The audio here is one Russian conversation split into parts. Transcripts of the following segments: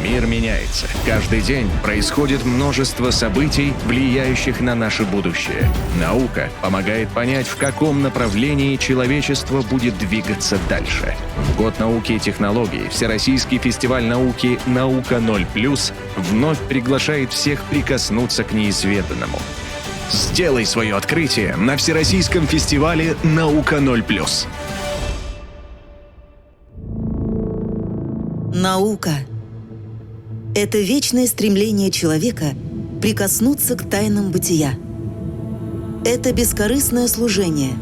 Мир меняется. Каждый день происходит множество событий, влияющих на наше будущее. Наука помогает понять, в каком направлении человечество будет двигаться дальше. В год науки и технологий Всероссийский фестиваль науки «Наука 0+» вновь приглашает всех прикоснуться к неизведанному. Сделай свое открытие на Всероссийском фестивале «Наука 0+». Наука – это вечное стремление человека прикоснуться к тайнам бытия. Это бескорыстное служение,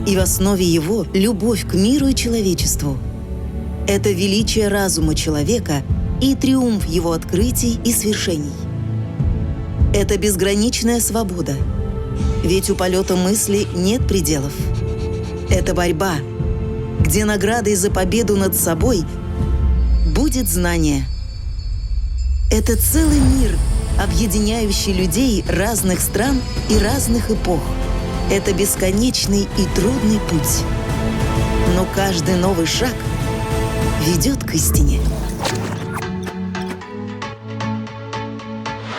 и в основе его любовь к миру и человечеству. Это величие разума человека и триумф его открытий и свершений. Это безграничная свобода, ведь у полета мысли нет пределов. Это борьба, где наградой за победу над собой будет знание. Это целый мир, объединяющий людей разных стран и разных эпох. Это бесконечный и трудный путь. Но каждый новый шаг ведет к истине.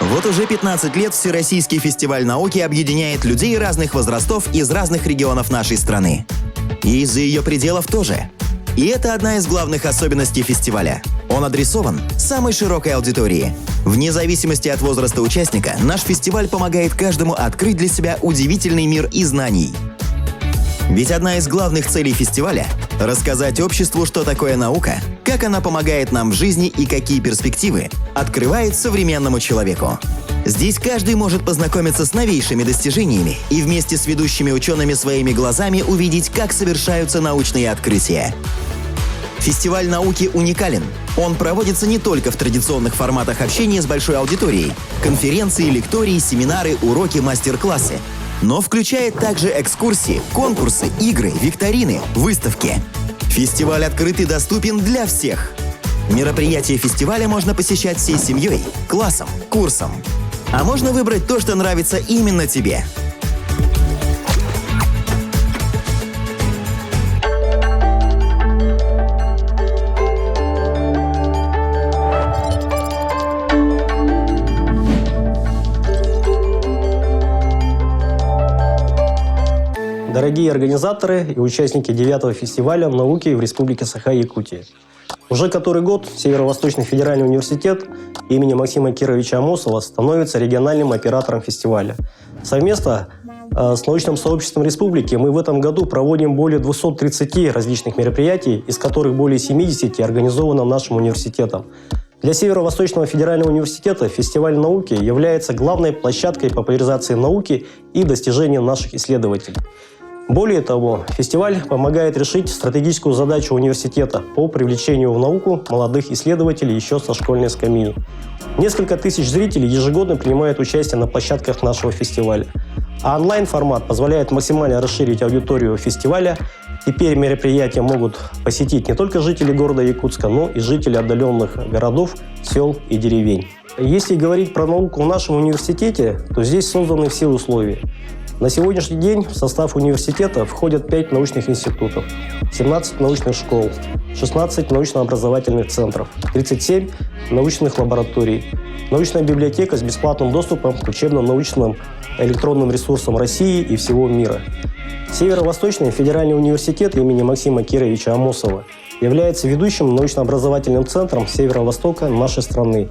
Вот уже 15 лет Всероссийский фестиваль науки объединяет людей разных возрастов из разных регионов нашей страны. И из-за ее пределов тоже. И это одна из главных особенностей фестиваля. Он адресован самой широкой аудитории. Вне зависимости от возраста участника, наш фестиваль помогает каждому открыть для себя удивительный мир и знаний. Ведь одна из главных целей фестиваля – рассказать обществу, что такое наука, как она помогает нам в жизни и какие перспективы открывает современному человеку. Здесь каждый может познакомиться с новейшими достижениями и вместе с ведущими учеными своими глазами увидеть, как совершаются научные открытия. Фестиваль науки уникален. Он проводится не только в традиционных форматах общения с большой аудиторией – конференции, лектории, семинары, уроки, мастер-классы – но включает также экскурсии, конкурсы, игры, викторины, выставки. Фестиваль открыт и доступен для всех. Мероприятия фестиваля можно посещать всей семьей, классом, курсом. А можно выбрать то, что нравится именно тебе. Дорогие организаторы и участники 9-го фестиваля науки в Республике Саха-Якутия. Уже который год Северо-Восточный федеральный университет имени Максима Кировича Амосова становится региональным оператором фестиваля. Совместно с научным сообществом республики мы в этом году проводим более 230 различных мероприятий, из которых более 70 организовано нашим университетом. Для Северо-Восточного федерального университета фестиваль науки является главной площадкой популяризации науки и достижения наших исследователей. Более того, фестиваль помогает решить стратегическую задачу университета по привлечению в науку молодых исследователей еще со школьной скамьи. Несколько тысяч зрителей ежегодно принимают участие на площадках нашего фестиваля. А онлайн-формат позволяет максимально расширить аудиторию фестиваля. Теперь мероприятия могут посетить не только жители города Якутска, но и жители отдаленных городов, сел и деревень. Если говорить про науку в нашем университете, то здесь созданы все условия. На сегодняшний день в состав университета входят 5 научных институтов, 17 научных школ, 16 научно-образовательных центров, 37 научных лабораторий, научная библиотека с бесплатным доступом к учебно-научным электронным ресурсам России и всего мира. Северо-Восточный федеральный университет имени Максима Кировича Амосова является ведущим научно-образовательным центром северо-востока нашей страны.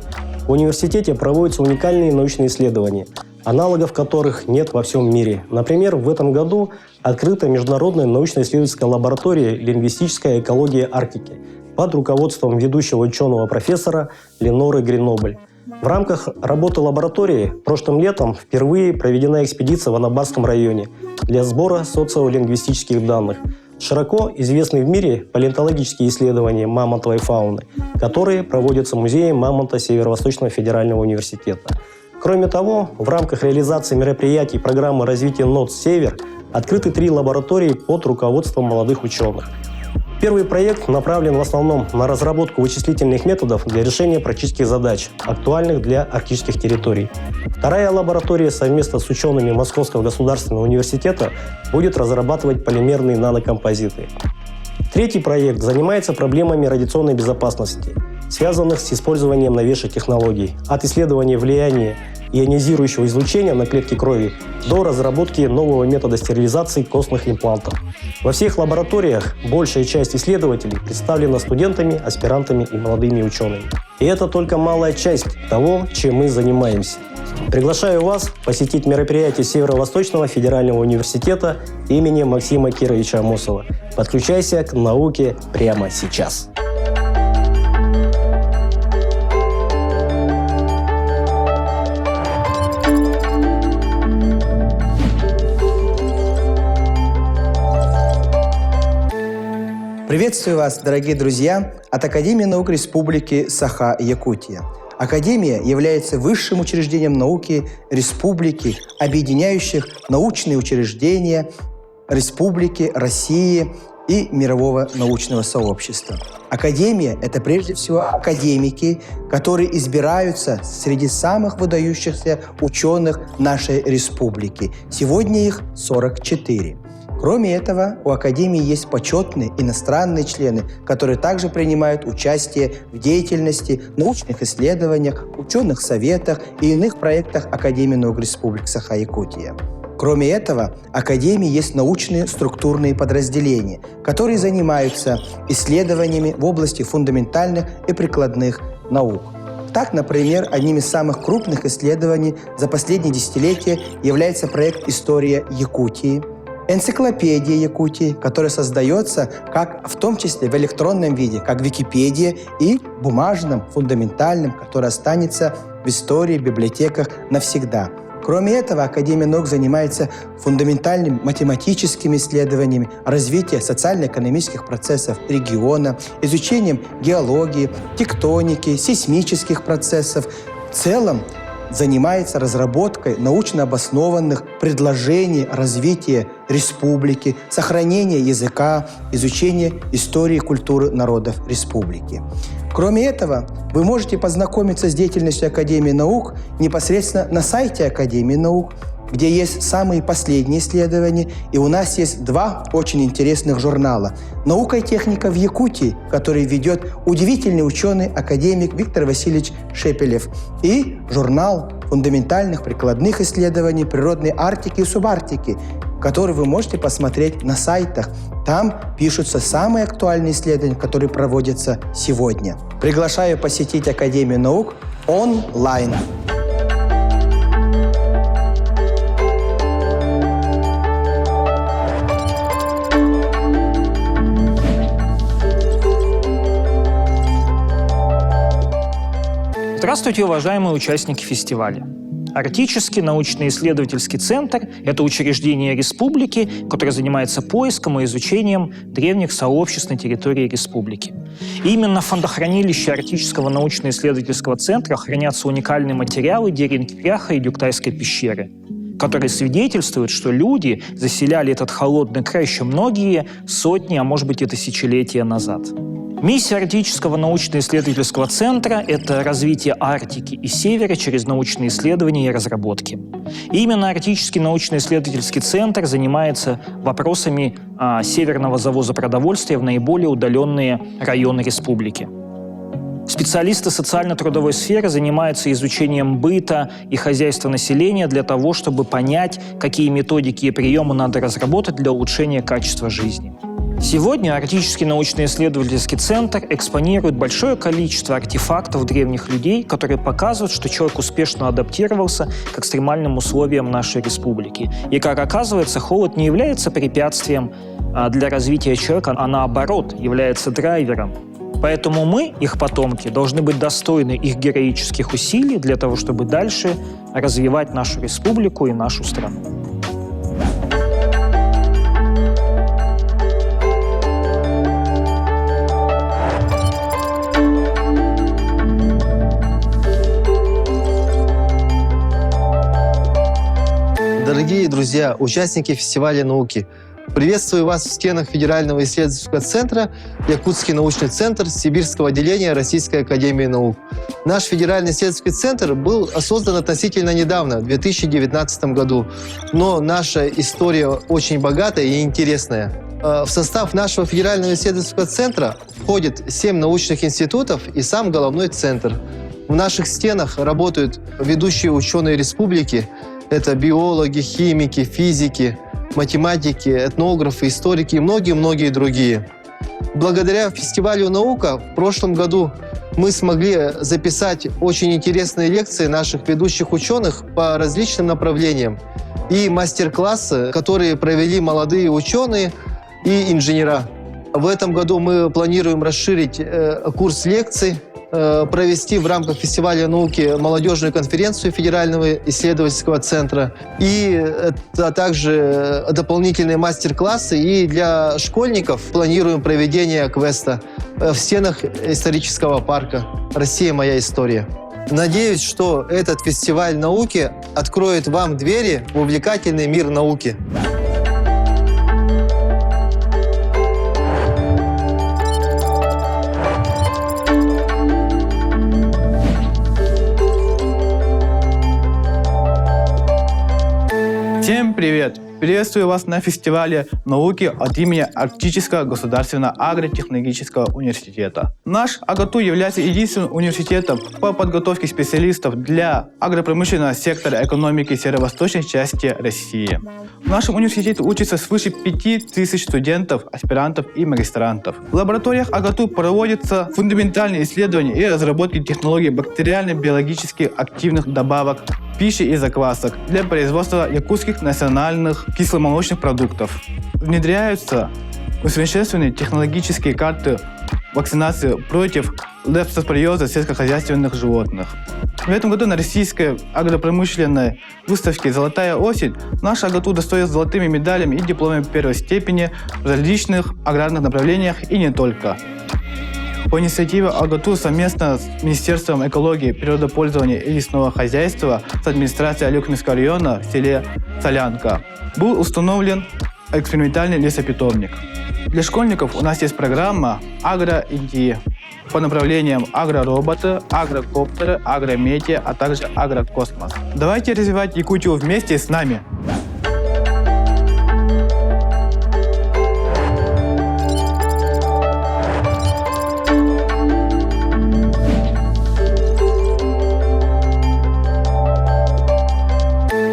В университете проводятся уникальные научные исследования, аналогов которых нет во всем мире. Например, в этом году открыта международная научно-исследовательская лаборатория «Лингвистическая экология Арктики» под руководством ведущего ученого профессора Леноры Гренобль. В рамках работы лаборатории прошлым летом впервые проведена экспедиция в Анабасском районе для сбора социолингвистических данных. Широко известны в мире палеонтологические исследования мамонтовой фауны, которые проводятся Музеем мамонта Северо-Восточного федерального университета. Кроме того, в рамках реализации мероприятий программы развития НОТ-Север открыты 3 лаборатории под руководством молодых ученых. Первый проект направлен в основном на разработку вычислительных методов для решения практических задач, актуальных для арктических территорий. Вторая лаборатория совместно с учеными Московского государственного университета будет разрабатывать полимерные нанокомпозиты. Третий проект занимается проблемами радиационной безопасности. связанных с использованием новейших технологий, от исследования влияния ионизирующего излучения на клетки крови до разработки нового метода стерилизации костных имплантов. Во всех лабораториях большая часть исследователей представлена студентами, аспирантами и молодыми учеными. И это только малая часть того, чем мы занимаемся. Приглашаю вас посетить мероприятие Северо-Восточного федерального университета имени Максима Кировича Амосова. Подключайся к науке прямо сейчас. Приветствую вас, дорогие друзья, от Академии наук Республики Саха-Якутия. Академия является высшим учреждением науки республики, объединяющих научные учреждения Республики, России и мирового научного сообщества. Академия – это прежде всего академики, которые избираются среди самых выдающихся ученых нашей республики. Сегодня их 44. Кроме этого, у Академии есть почетные иностранные члены, которые также принимают участие в деятельности, научных исследованиях, ученых советах и иных проектах Академии наук Республики Саха-Якутия. Кроме этого, в Академии есть научные структурные подразделения, которые занимаются исследованиями в области фундаментальных и прикладных наук. Так, например, одним из самых крупных исследований за последние десятилетия является проект «История Якутии», энциклопедия Якутии, которая создается как в том числе в электронном виде, как Википедия, и бумажном, фундаментальном, который останется в истории, библиотеках навсегда. Кроме этого, Академия наук занимается фундаментальными математическими исследованиями, развитием социально-экономических процессов региона, изучением геологии, тектоники, сейсмических процессов. В целом, занимается разработкой научно обоснованных предложений развития республики, сохранения языка, изучения истории и культуры народов республики. Кроме этого, вы можете познакомиться с деятельностью Академии наук непосредственно на сайте Академии наук, где есть самые последние исследования, и у нас есть два очень интересных журнала. «Наука и техника в Якутии», который ведет удивительный ученый, академик Виктор Васильевич Шепелев, и журнал фундаментальных прикладных исследований природной Арктики и Субарктики, который вы можете посмотреть на сайтах. Там пишутся самые актуальные исследования, которые проводятся сегодня. Приглашаю посетить Академию наук онлайн. Здравствуйте, уважаемые участники фестиваля. Арктический научно-исследовательский центр – это учреждение республики, которое занимается поиском и изучением древних сообществ на территории республики. И именно в фондохранилище Арктического научно-исследовательского центра хранятся уникальные материалы Деринкпряха и Дюктайской пещеры, которые свидетельствуют, что люди заселяли этот холодный край еще многие сотни, а может быть и тысячелетия назад. Миссия Арктического научно-исследовательского центра – это развитие Арктики и Севера через научные исследования и разработки. И именно Арктический научно-исследовательский центр занимается вопросами северного завоза продовольствия в наиболее удаленные районы республики. Специалисты социально-трудовой сферы занимаются изучением быта и хозяйства населения для того, чтобы понять, какие методики и приемы надо разработать для улучшения качества жизни. Сегодня Арктический научно-исследовательский центр экспонирует большое количество артефактов древних людей, которые показывают, что человек успешно адаптировался к экстремальным условиям нашей республики. И, как оказывается, холод не является препятствием для развития человека, а наоборот, является драйвером. Поэтому мы, их потомки, должны быть достойны их героических усилий для того, чтобы дальше развивать нашу республику и нашу страну. Дорогие друзья, участники фестиваля науки, приветствую вас в стенах Федерального исследовательского центра Якутский научный центр Сибирского отделения Российской академии наук. Наш Федеральный исследовательский центр был создан относительно недавно, в 2019 году, но наша история очень богатая и интересная. В состав нашего федерального исследовательского центра входит 7 научных институтов и сам головной центр. В наших стенах работают ведущие ученые республики. Это биологи, химики, физики, математики, этнографы, историки и многие-многие другие. Благодаря фестивалю «Наука» в прошлом году мы смогли записать очень интересные лекции наших ведущих ученых по различным направлениям и мастер-классы, которые провели молодые ученые и инженера. В этом году мы планируем расширить курс лекций, провести в рамках фестиваля науки молодежную конференцию Федерального исследовательского центра. И это также дополнительные мастер-классы. И для школьников планируем проведение квеста в стенах исторического парка «Россия. Моя история». Надеюсь, что этот фестиваль науки откроет вам двери в увлекательный мир науки. Всем привет! Приветствую вас на фестивале науки от имени Арктического государственного агротехнологического университета. Наш АГАТУ является единственным университетом по подготовке специалистов для агропромышленного сектора экономики северо-восточной части России. В нашем университете учатся свыше 5000 студентов, аспирантов и магистрантов. В лабораториях АГАТУ проводятся фундаментальные исследования и разработки технологий бактериально-биологически активных добавок пищи и заквасок для производства якутских национальных кисломолочных продуктов. Внедряются усовершенствованные технологические карты вакцинации против лептоспориоза сельскохозяйственных животных. В этом году на российской агропромышленной выставке «Золотая осень» наш АГАТУ удостоился золотыми медалями и дипломами первой степени в различных аграрных направлениях и не только. По инициативе АГАТУ совместно с Министерством экологии, природопользования и лесного хозяйства с администрацией Алюкминского района в селе Солянка был установлен экспериментальный лесопитомник. Для школьников у нас есть программа «Агро-ИДИ» по направлениям агророботы, агрокоптеры, агромедиа, а также агрокосмос. Давайте развивать Якутию вместе с нами!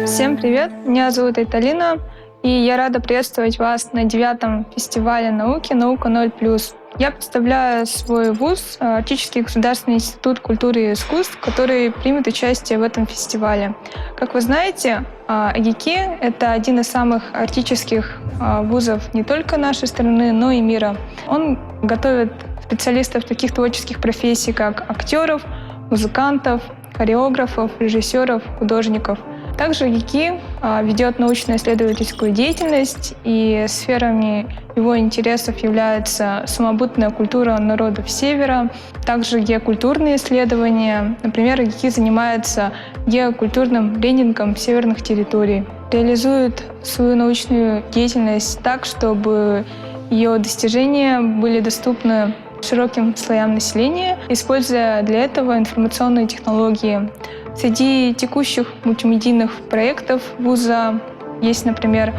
Всем привет! Меня зовут Айталина, и я рада приветствовать вас на 9-м фестивале науки «Наука 0+.» Я представляю свой вуз, Арктический государственный институт культуры и искусств, который примет участие в этом фестивале. Как вы знаете, АГИКИ — это один из самых арктических вузов не только нашей страны, но и мира. Он готовит специалистов таких творческих профессий, как актеров, музыкантов, хореографов, режиссеров, художников. Также АГИКИ ведет научно-исследовательскую деятельность, и сферами его интересов являются самобытная культура народов Севера, также геокультурные исследования. Например, АГИКИ занимается геокультурным тренингом северных территорий, реализует свою научную деятельность так, чтобы ее достижения были доступны широким слоям населения, используя для этого информационные технологии. Среди текущих мультимедийных проектов вуза есть, например,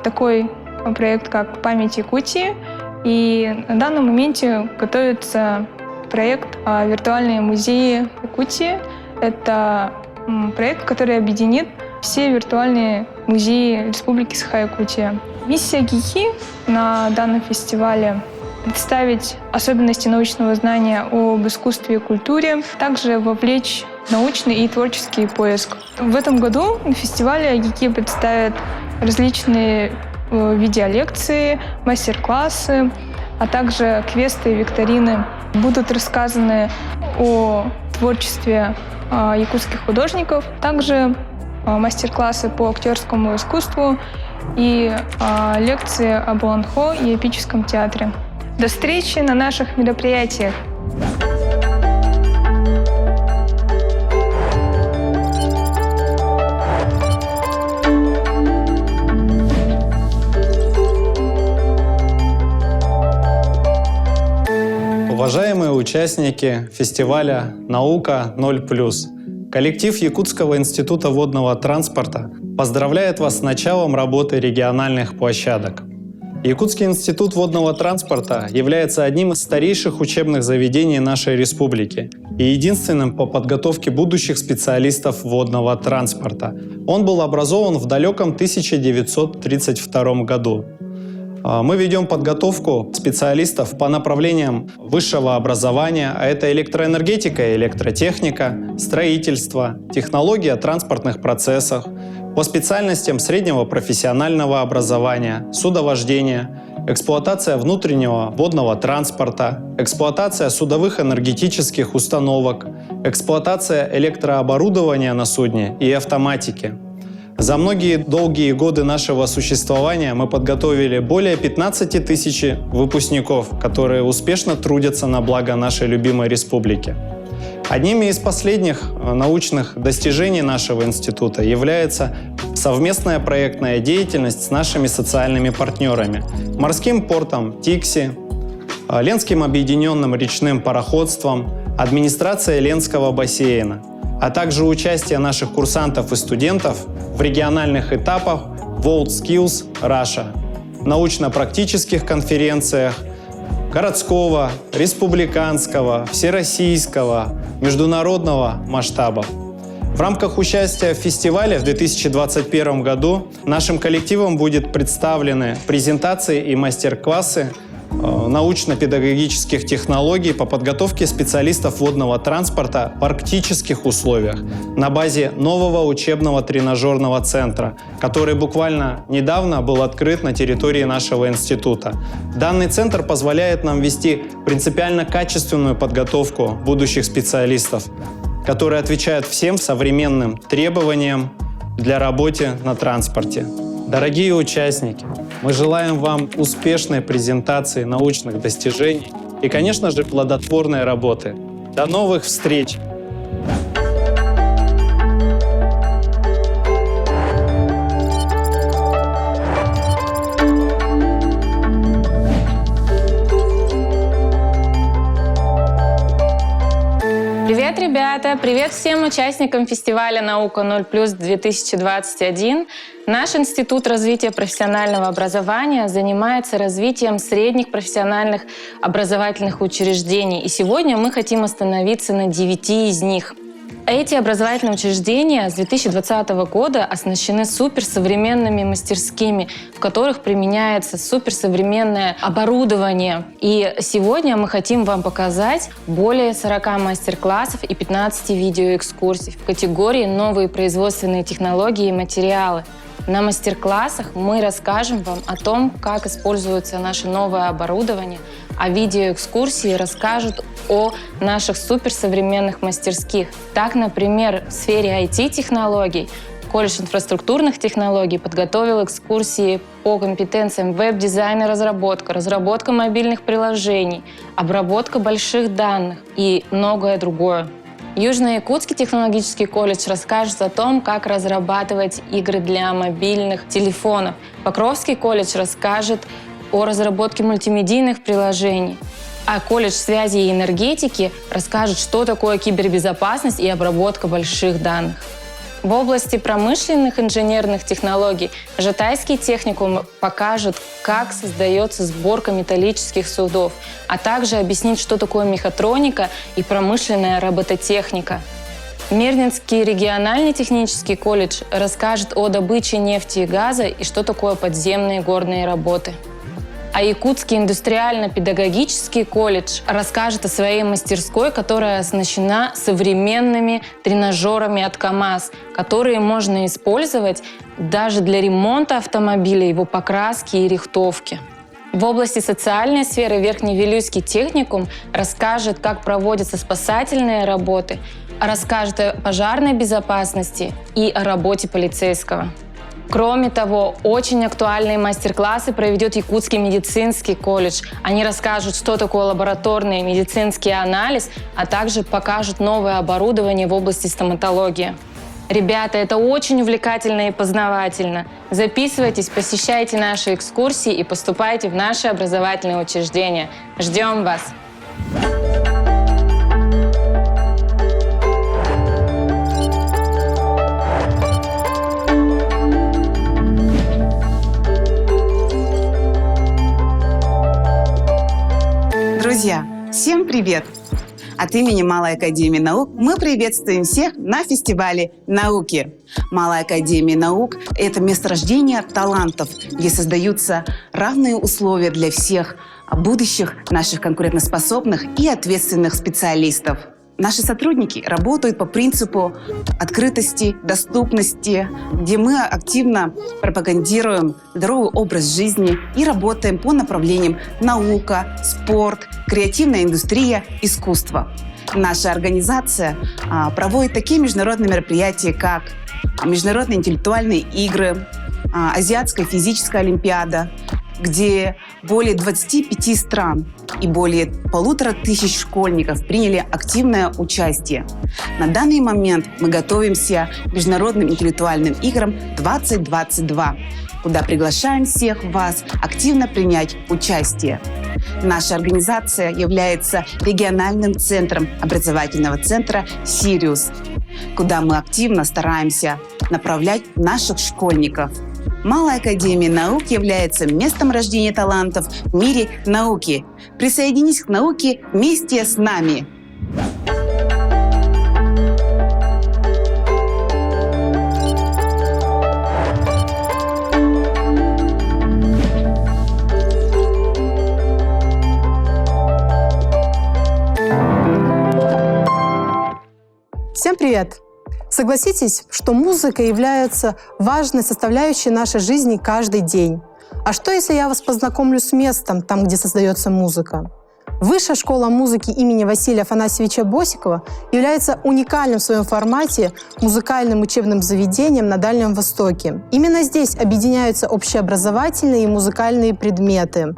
такой проект, как «Память Якутии», и на данном моменте готовится проект «Виртуальные музеи Якутии». Это проект, который объединит все виртуальные музеи Республики Саха-Якутия. Миссия АГИКИ на данном фестивале — представить особенности научного знания об искусстве и культуре, также вовлечь научный и творческий поиск. В этом году на фестивале АГИКИ представят различные видеолекции, мастер-классы, а также квесты и викторины. Будут рассказаны о творчестве якутских художников, также мастер-классы по актерскому искусству и лекции об Улан-Хо и эпическом театре. До встречи на наших мероприятиях! Уважаемые участники фестиваля «Наука 0+», коллектив Якутского института водного транспорта поздравляет вас с началом работы региональных площадок. Якутский институт водного транспорта является одним из старейших учебных заведений нашей республики и единственным по подготовке будущих специалистов водного транспорта. Он был образован в далеком 1932 году. Мы ведем подготовку специалистов по направлениям высшего образования, а это электроэнергетика и электротехника, строительство, технологии о транспортных процессах, по специальностям среднего профессионального образования, судовождения, эксплуатация внутреннего водного транспорта, эксплуатация судовых энергетических установок, эксплуатация электрооборудования на судне и автоматики. За многие долгие годы нашего существования мы подготовили более 15 тысяч выпускников, которые успешно трудятся на благо нашей любимой республики. Одними из последних научных достижений нашего института является совместная проектная деятельность с нашими социальными партнерами – морским портом Тикси, Ленским объединенным речным пароходством, администрацией Ленского бассейна, а также участие наших курсантов и студентов в региональных этапах WorldSkills Russia, научно-практических конференциях городского, республиканского, всероссийского, международного масштабов. В рамках участия в фестивале в 2021 году нашим коллективом будут представлены презентации и мастер-классы научно-педагогических технологий по подготовке специалистов водного транспорта в арктических условиях на базе нового учебного тренажерного центра, который буквально недавно был открыт на территории нашего института. Данный центр позволяет нам вести принципиально качественную подготовку будущих специалистов, которые отвечают всем современным требованиям для работы на транспорте. Дорогие участники, мы желаем вам успешной презентации научных достижений и, конечно же, плодотворной работы. До новых встреч! Привет, ребята! Привет всем участникам фестиваля «Наука 0+2021». Наш Институт развития профессионального образования занимается развитием средних профессиональных образовательных учреждений. И сегодня мы хотим остановиться на 9 из них. Эти образовательные учреждения с 2020 года оснащены суперсовременными мастерскими, в которых применяется суперсовременное оборудование. И сегодня мы хотим вам показать более 40 мастер-классов и 15 видеоэкскурсий в категории «Новые производственные технологии и материалы». На мастер-классах мы расскажем вам о том, как используется наше новое оборудование, а видеоэкскурсии расскажут о наших суперсовременных мастерских. Так, например, в сфере IT-технологий колледж инфраструктурных технологий подготовил экскурсии по компетенциям веб-дизайн и разработка мобильных приложений, обработка больших данных и многое другое. Южно-Якутский технологический колледж расскажет о том, как разрабатывать игры для мобильных телефонов. Покровский колледж расскажет о разработке мультимедийных приложений. А колледж связи и энергетики расскажет, что такое кибербезопасность и обработка больших данных. В области промышленных инженерных технологий Жатайский техникум покажет, как создается сборка металлических судов, а также объяснит, что такое мехатроника и промышленная робототехника. Мернинский региональный технический колледж расскажет о добыче нефти и газа и что такое подземные горные работы. А Якутский индустриально-педагогический колледж расскажет о своей мастерской, которая оснащена современными тренажерами от КАМАЗ, которые можно использовать даже для ремонта автомобиля, его покраски и рихтовки. В области социальной сферы Верхневилюйский техникум расскажет, как проводятся спасательные работы, расскажет о пожарной безопасности и о работе полицейского. Кроме того, очень актуальные мастер-классы проведет Якутский медицинский колледж. Они расскажут, что такое лабораторный медицинский анализ, а также покажут новое оборудование в области стоматологии. Ребята, это очень увлекательно и познавательно. Записывайтесь, посещайте наши экскурсии и поступайте в наши образовательные учреждения. Ждем вас! Друзья, всем привет! От имени Малой академии наук мы приветствуем всех на фестивале науки. Малая академия наук – это месторождение талантов, где создаются равные условия для всех будущих наших конкурентоспособных и ответственных специалистов. Наши сотрудники работают по принципу открытости, доступности, где мы активно пропагандируем здоровый образ жизни и работаем по направлениям наука, спорт, креативная индустрия, искусство. Наша организация проводит такие международные мероприятия, как Международные интеллектуальные игры, Азиатская физическая олимпиада, где более 25 стран и более 1500 школьников приняли активное участие. На данный момент мы готовимся к Международным интеллектуальным играм 2022, куда приглашаем всех вас активно принять участие. Наша организация является региональным центром образовательного центра «Сириус», куда мы активно стараемся направлять наших школьников. Малая академия наук является местом рождения талантов в мире науки. Присоединись к науке вместе с нами! Всем привет! Согласитесь, что музыка является важной составляющей нашей жизни каждый день. А что, если я вас познакомлю с местом, там, где создается музыка? Высшая школа музыки имени Василия Афанасьевича Босикова является уникальным в своем формате музыкальным учебным заведением на Дальнем Востоке. Именно здесь объединяются общеобразовательные и музыкальные предметы.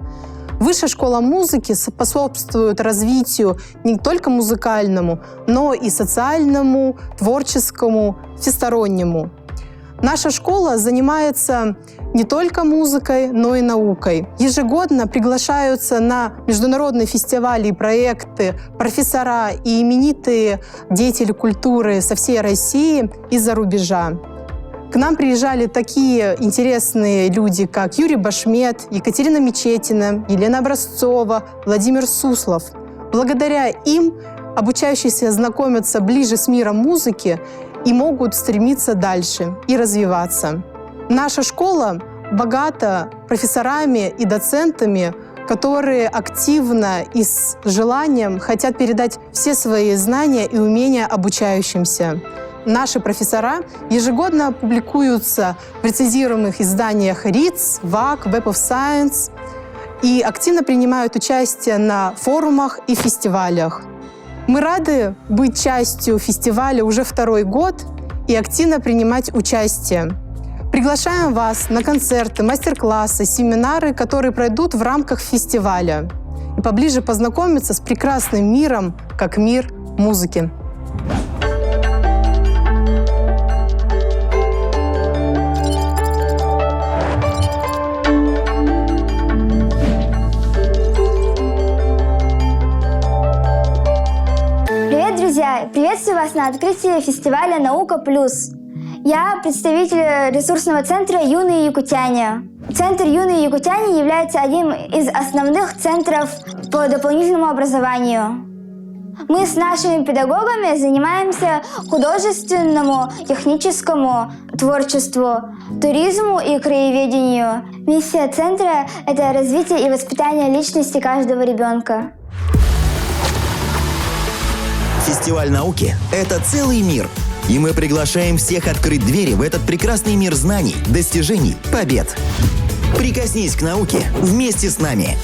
Высшая школа музыки способствует развитию не только музыкальному, но и социальному, творческому, всестороннему. Наша школа занимается не только музыкой, но и наукой. Ежегодно приглашаются на международные фестивали и проекты профессора и именитые деятели культуры со всей России и за рубежа. К нам приезжали такие интересные люди, как Юрий Башмет, Екатерина Мечетина, Елена Образцова, Владимир Суслов. Благодаря им обучающиеся знакомятся ближе с миром музыки и могут стремиться дальше и развиваться. Наша школа богата профессорами и доцентами, которые активно и с желанием хотят передать все свои знания и умения обучающимся. Наши профессора ежегодно публикуются в рецензируемых изданиях РИЦ, ВАК, Web of Science и активно принимают участие на форумах и фестивалях. Мы рады быть частью фестиваля уже второй год и активно принимать участие. Приглашаем вас на концерты, мастер-классы, семинары, которые пройдут в рамках фестиваля, и поближе познакомиться с прекрасным миром, как мир музыки. Друзья, приветствую вас на открытии фестиваля «Наука плюс». Я представитель ресурсного центра «Юные якутяне». Центр «Юные якутяне» является одним из основных центров по дополнительному образованию. Мы с нашими педагогами занимаемся художественному, техническому творчеству, туризму и краеведению. Миссия центра – это развитие и воспитание личности каждого ребенка. Фестиваль науки – это целый мир. И мы приглашаем всех открыть двери в этот прекрасный мир знаний, достижений, побед. Прикоснись к науке вместе с нами.